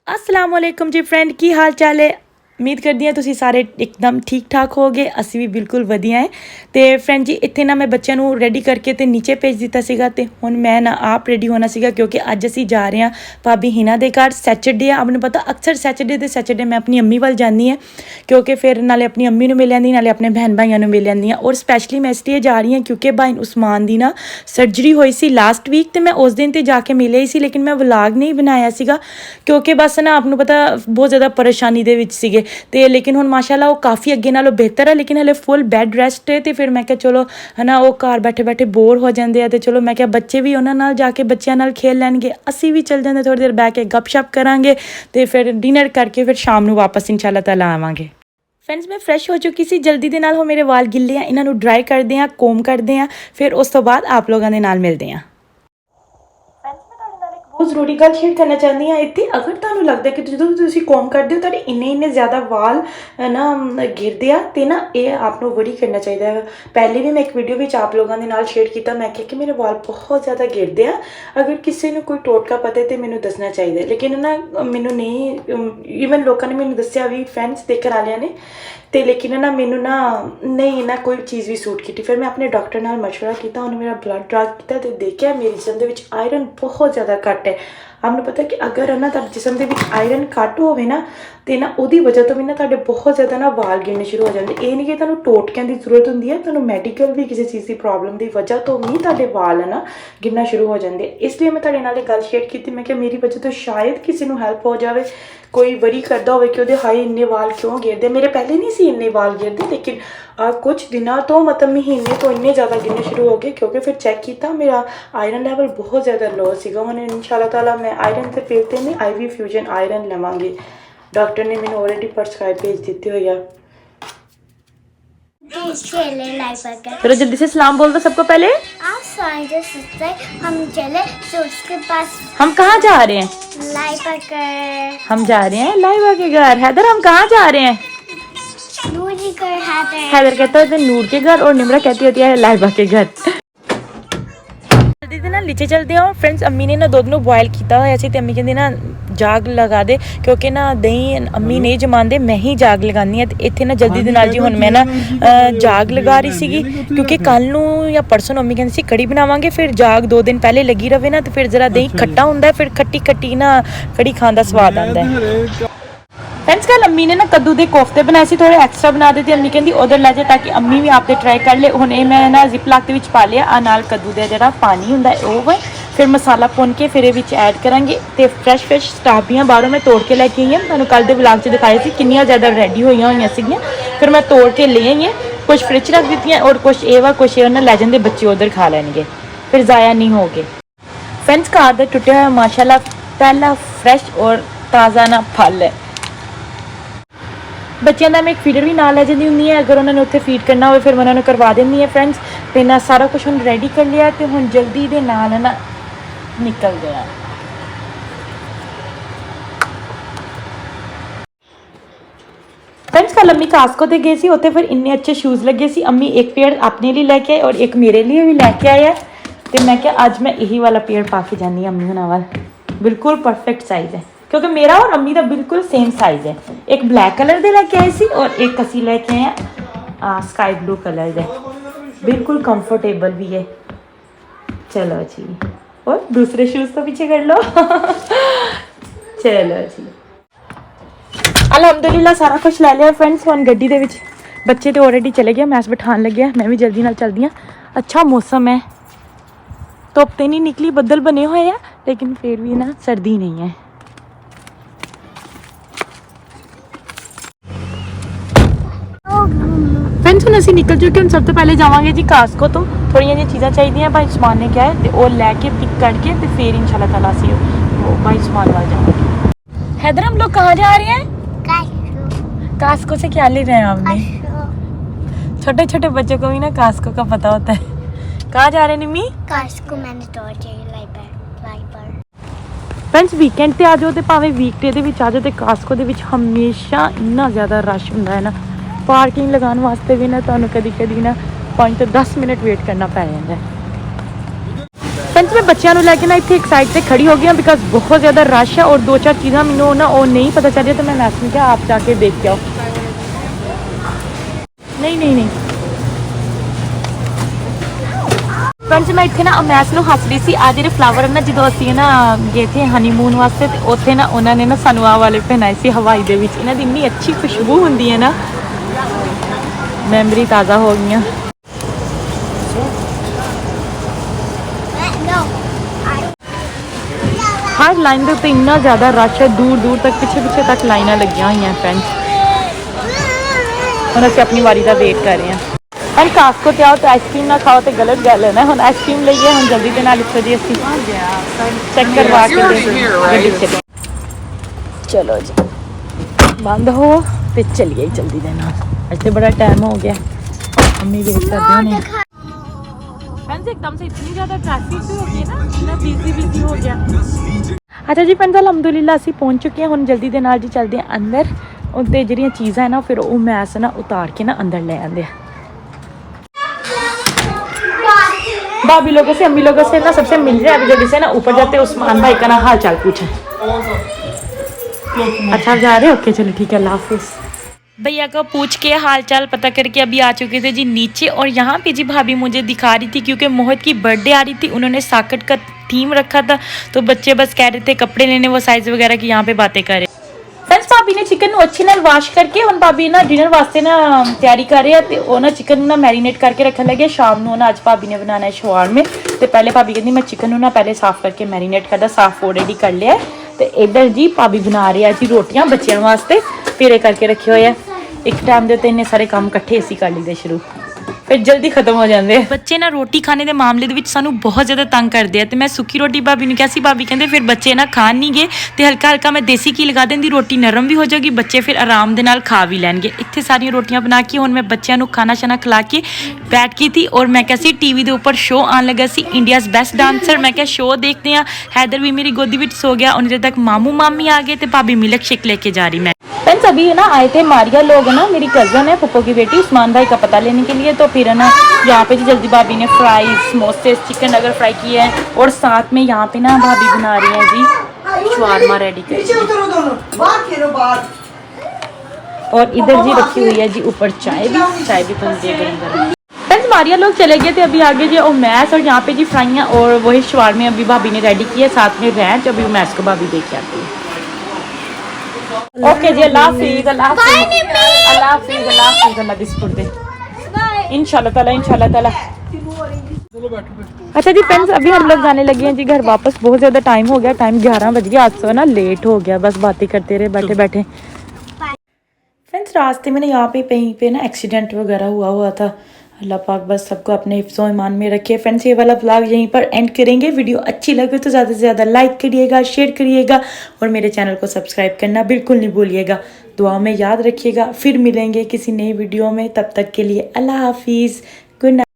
अस्सलाम वालेकुम जी फ्रेंड, की हाल चाल है। उम्मीद करती हैं तुसीं सारे एकदम ठीक ठाक हो गए। असी भी बिल्कुल वधिया है। तो फ्रेंड जी इत्थे ना मैं बच्चों को रेडी करके तो नीचे भेज दिता सीगा ते हुण मैं ना आप रेडी होना सीगा क्योंकि अज असी जा रहे हैं भाभी हिना दे घर। सैटरडे आपने पता अक्सर सैटरडे मैं अपनी अम्मी वाल जानी है क्योंकि फिर नाले अपनी अम्मी मिल आंदी नाले अपने बहन भाइयों मिल आंदी। और स्पैशली मैं इसलिए जा रही हूँ क्योंकि भाई उस्मान की ना सर्जरी हुई सी लास्ट वीक तो मैं उस दिन तो जाके मिले ही सी, लेकिन मैं व्लॉग नहीं बनाया सीगा क्योंकि बस ना आपको पता बहुत ज़्यादा परेशानी दे विच सीगे। ते लेकिन हुण माशाअल्लाह वो काफ़ी अगे नालों बेहतर है, लेकिन हले फुल बैड रेस्ट है। तो फिर मैं क्या चलो है ना वो घर बैठे बैठे बोर हो जाते हैं तो चलो मैं क्या बच्चे भी उन्होंने नाल जाके बच्चों नाल खेल लैणगे, असी भी चल जाते थोड़ी देर बह के गपशप करांगे तो फिर डिनर करके फिर शाम को वापस इंशाअल्लाह ताला आवांगे। फ्रेंड्स मैं फ्रैश हो चुकी सी, जल्दी दे नाल हो मेरे वाल गिले हैं, इन्हों ड्राई करते हैं कोम करते हैं, फिर उस तो बाद आप लोगों के नाल मिलते हैं। बहुत जरूरी गल शेयर करना चाहती हाँ इतनी, अगर तुहानू लगता है कि जो तुम कॉम करते हो तो इन्ने ज़्यादा वाल ना गिरते हैं तो ना ये आपको वरी करना चाहिए। पहले भी मैं एक वीडियो में आप लोगों के नाल शेयर किया, मैं कि मेरे वाल बहुत ज़्यादा गिरते हैं। अगर किसी ने कोई टोटका पता है तो मैंने दसना चाहिए, लेकिन ना मैनू नहीं ईवन लोगों ने मैंने दसिया भी फ्रेंड्स देखने वाले ने तो, लेकिन ना मैनू ना नहीं ना कोई चीज़ भी सूट की। फिर मैं अपने डॉक्टर नाल मशवरा किया, उन्होंने मेरा ब्लड ड्रा किया तो देखा मेरे जिसम के आयरन बहुत ज़्यादा घट है। आपको पता कि अगर है ना तुहाडे जिसम के आयरन घट होवे ना तो ना उहदी वजह तो भी ना तुहाडे बहुत ज़्यादा ना वाल गिरने शुरू हो जाते। ये नहीं कि तुहानू टोटकियां की जरूरत होंदी है, तुहानू मैडिकल भी किसी चीज़ की प्रॉब्लम की वजह तो भी तुहाडे वाल है ना गिरना शुरू हो जाते। इसलिए मैं तुहाडे नाल गल शेयर की, मैं क्या मेरी वजह तो शायद किसी को हैल्प हो जाए, कोई वरी करता हो कि हाई इन्ने वाल क्यों गिरते। मेरे पहले नहीं सी इन्ने वाल गिरते, लेकिन कुछ दिनों तो मतलब महीने तो इन्ने ज़्यादा गिरने शुरू हो गए क्योंकि फिर चेक किया मेरा आयरन लैवल बहुत ज़्यादा लो सीगा। हुण इंशाअल्लाह ताला मैं आयरन से पिलते नहीं IV फ्यूजन आयरन लवांगी। डॉक्टर ने मैंने ऑलरेडी प्रिस्क्राइब भेज दी हुई है। चलो जल्दी से सलाम बोल दो सबको पहले। हम चले तो उसके पास। हम कहाँ जा रहे हैं? लाइबा के। हम जा रहे हैं लाइबा के घर। हैदर हम कहाँ जा रहे हैं? नूर के घर। हैदर कहता है नूर के घर और निमरा कहती होती है लाइबा के घर। जल्दी से ना नीचे चलते हैं। फ्रेंड्स अम्मी ने ना दूध को बॉयल किया हुआ सी, अम्मी कहती ना जाग लगा दे क्योंकि ना दही अम्मी नहीं जमाते, मैं ही जाग लगानी है। इतने ना जल्दी दे नाल जी हुण मैं ना जाग लगा रही सीगी क्योंकि कल नू या परसों अम्मी कहती सी कड़ी बनावांगे, फिर जाग 2 दिन पहले लगी रहे ना तो फिर जरा दही खट्टा हुंदा, फिर खट्टी खट्टी ना कड़ी खाने का स्वाद आता है। फ्रेंड्स कल अम्मी ने ना कद्दू के कोफ्ते बनाए थे, थोड़े एक्स्ट्रा बना देते। अम्मी कहती उधर लै जाए ताकि अम्मी भी आपने ट्राई कर ले। हुण मैं ना जिपलाक के पा लिया नाल कद्दू का जो पानी होंगे वो है, फिर मसाला भुन के फिर ये ऐड करांगे। तो फ्रैश स्टाबियाँ बाहरों मैं तोड़ के लैके आई हूँ, तुहानू कल के व्लॉग च दिखाई थी कितनी ज़्यादा रेडी हुई सीगियां। फिर मैं तोड़ के ले आई है, कुछ फ्रिज रख दी और कुछ ये वा कुछ ये लै जाते बच्चे उधर खा लैणगे, फिर ज़ाया नहीं हो गए। फ्रेंड्स घर का टुटिया हुआ माशाल्लाह पहला फ्रैश और ताज़ा ना फल है। बच्चों का मैं एक फीडर भी नाल लै जाती हूँ, अगर उन्होंने उत्थे फीड करना हो फिर मैं उन्होंने करवा देंगी है। फ्रेंड्स तो ना सारा कुछ हम रेडी कर लिया तो हम जल्दी दे नाल ना निकल गया। फ्रेंड्स कल अम्मी कास्को ते गए सी, उत्थे फिर इन्ने अच्छे शूज़ लगे सी। अम्मी एक पेयर अपने लिए लैके आए और एक मेरे लिए भी लैके आए। तो मैं क्या अज मैं यही वाला पेयर पा के जानी अम्मी हुणां वाल, बिल्कुल परफेक्ट साइज़ है क्योंकि मेरा और अम्मी का बिल्कुल सेम साइज़ है। एक ब्लैक कलर दे लैके आए सी और एक असी लैके आए स्काई ब्लू कलर दे, बिल्कुल कंफर्टेबल भी है। चलो जी और दूसरे शूज़ तो पीछे कर लो। चलो जी अलहमदुलिल्लाह सारा कुछ लै लिया। फ्रेंड्स हुण गड्डी दे विच बच्चे तो ऑलरेडी चले गए, मैस बिठान लगे, मैं भी जल्दी नाल चलदी हाँ। अच्छा मौसम है, धुप्प तो नहीं निकली, बदल बने हुए हैं लेकिन फिर भी ना सर्दी नहीं है। फ्रेंड्स हम असी निकल चुके हैं। सब तो पहले जावांगे जी कास्को तो थोड़िया जी चीज़ां चाहिए भाई समान ने क्या है तो वो लैके पिक करके तो फिर इंशाल्लाह ताला असी वो भाई समान वाल जाएंगे। हैदर हम लोग कहाँ जा रहे हैं? कास्को से क्या ले रहे हैं आपने? छोटे छोटे बच्चों को भी ना कास्को का पता होता है। कहाँ जा रहे हैं निम्मी? कास्को मैंने तो चाहिए लाइबर। फ्रेंड्स वीकेंड ते आ जाओ तो भावें वीकडे दे विच आ जाओ तो कास्को दे विच हमेशा इन्ना ज़्यादा रश हुंदा है ना, पार्किंग लगाने वास्ते भी ना तुहानू कदी कदी ना 5 तो 10 मिनट वेट करना पै जाता है। फ्रेंड्स मैं बच्चों को लैके ना इतने एक साइड से खड़ी हो गई बिकॉज बहुत ज़्यादा रश है और 2-4 चीज़ा मैनू ना वो नहीं पता चल रही, तो मैं मैस ने कहा आप जाके देख के आओ। नहीं फ्रेंड्स मैं इतने ना अमैस ਨੂੰ हस रही सी आ ਜਿਹੜੇ फ्लावर है ना जो ਅਸੀਂ ना गए थे हनीमून वास्ते ਤੇ ਉੱਥੇ ना उन्होंने ना ਸਾਨੂੰ ਆ वाले पहनाए सी हवाई ਦੇ ਵਿੱਚ ਇਹਨਾਂ ਦੀ ਇੰਨੀ अच्छी खुशबू ਹੁੰਦੀ है ना, मैमरी ताज़ा हो गई। हर लाइन के उत्ते इन्ना ज़्यादा रश है, दूर दूर तक पिछे तक लाइना लगी हुई हैं फ्रेंड्स। हम असीं अपनी वारी का वेट कर रहे हैं। हम कास्को ते आओ तो आइसक्रीम ना खाओ तो गलत गल है ना, हम आइसक्रीम लीए हम जल्दी के नाल इत्थों दी असीं चेक करवा के गड्डी चले। चलो जी बंद हो तो चलिए जल्दी दे नाल, अज तो बड़ा टाइम हो गया, मम्मी वेट कर रहे हैं। फ्रेंड्स एकदम से इतनी ज़्यादा ट्रैफिक भी हो गई ना, इतना बिजी हो गया। अच्छा जी फ्रेंड्स अलहमदुलिल्लाह असीं पहुँच चुके हैं, हुण जल्दी दे नाल जी चलते हैं अंदर, उत्ते जिहड़ियां चीज़ां है ना फिर वो मैस ना उतार के ना अंदर ले आते हैं। भाभी लोगों से अम्मी लोगों से ना सबसे मिल जाए, अभी जब से ना ऊपर जाते हैं उस्मान भाई का ना हाल चाल पूछें। अच्छा आप जा रहे हो, ओके चलो ठीक है, अल्लाह हाफिज़। भैया को पूछ के हाल चाल पता करके अभी आ चुके थे जी नीचे, और यहाँ पे जी भाभी मुझे दिखा रही थी क्योंकि मोहित की बर्थडे आ रही थी, उन्होंने साकट का थीम रखा था तो बच्चे बस कह रहे थे कपड़े लेने, वो साइज वगैरह की यहाँ पे बातें कर रहे। फ्रेंड्स भाभी ने चिकन अच्छे नाल वाश करके हम भाभी ना डिनर वास्ते ना तैयारी कर रहे हैं, तो ना चिकन ना मैरीनेट करके रखने लगे, शाम को ना अज भाभी ने बनाना है शवारमे। तो पहले भाभी कहती मैं चिकन ना पहले साफ करके मैरीनेट करदा, साफ ऑलरेडी कर लिया है। तो इधर जी भाभी बना रही है जी रोटियां बच्चों वास्ते, फिर करके रखे हुए हैं। एक टाइम दे इन्ने सारे काम कट्ठे असीं कर लीते शुरू, फिर जल्दी खत्म हो जाते हैं। बच्चे ना रोटी खाने के मामले दे विच सानू बहुत ज़्यादा तंग करते हैं, तो मैं सुखी रोटी भाभी ने कहा सी, भाभी कहते फिर बच्चे ना खान नहीं गए, तो हल्का हल्का मैं देसी घी लगा देंगी, रोटी नरम भी हो जाएगी, बच्चे फिर आराम दे नाल खा भी लैणगे। इत्थे सारियां रोटियां बना के हुण मैं बच्चों को खाना शाना खिला के बैठ गई थी, और मैं क्या टीवी के उपर शो आन लगा सी इंडियाज़ बेस्ट डांसर, मैं क्या शो देखते हैं। हैदर भी मेरी गोदी में सो गया, उन्हें तक मामू मामी आ गए, तो भाभी मिल्क शेक लेके जा रही। मैं फ्रेंड्स अभी ना आए थे मारिया लोग ना, मेरी कज़न है पप्पो की बेटी, उस्मान भाई का पता लेने के लिए, तो फिर ना यहाँ पे जी जल्दी भाभी ने फ्राइज समोसे चिकन नगर फ्राई किए हैं, और साथ में यहाँ पे ना भाभी बना रही हैं जी शवारमा रेडी कर, और इधर जी रखी हुई है जी ऊपर चाय भी तो दे गरम। फ्रेंड्स मारिया लोग चले गए थे, अभी आगे जी मैस, और यहाँ पे जी फ्राइयाँ और वही शवारमे अभी भाभी ने रेडी किए, साथ में रैंच, अभी मैस को भाभी देख के आती है। ओके जी अल्लाह हाफिज़, अल्लाह हाफिज़, अल्लाह हाफिज़, अल्लाह हाफिज़, अल्लाह बिस्कुट दे इंशाल्लाह ताला, इंशाल्लाह ताला। अच्छा जी फ्रेंड्स अभी हम लोग जाने लगे हैं जी घर वापस, बहुत ज़्यादा टाइम हो गया, टाइम 11 बज गया, आज तो ना लेट हो गया, बस बातें करते रहे बैठे बैठे। फ्रेंड्स रास्ते में ना यहाँ पे कहीं पे ना एक्सीडेंट वगैरह हुआ था, अल्लाह पाक बस सबको अपने हिफ्ज़ो ईमान में रखे। फ्रेंड्स ये वाला व्लॉग यहीं पर एंड करेंगे, वीडियो अच्छी लगे तो ज़्यादा से ज़्यादा लाइक करिएगा, शेयर करिएगा, और मेरे चैनल को सब्सक्राइब करना बिल्कुल नहीं भूलिएगा, दुआ में याद रखिएगा। फिर मिलेंगे किसी नई वीडियो में, तब तक के लिए अल्लाह हाफिज़, गुड नाइट।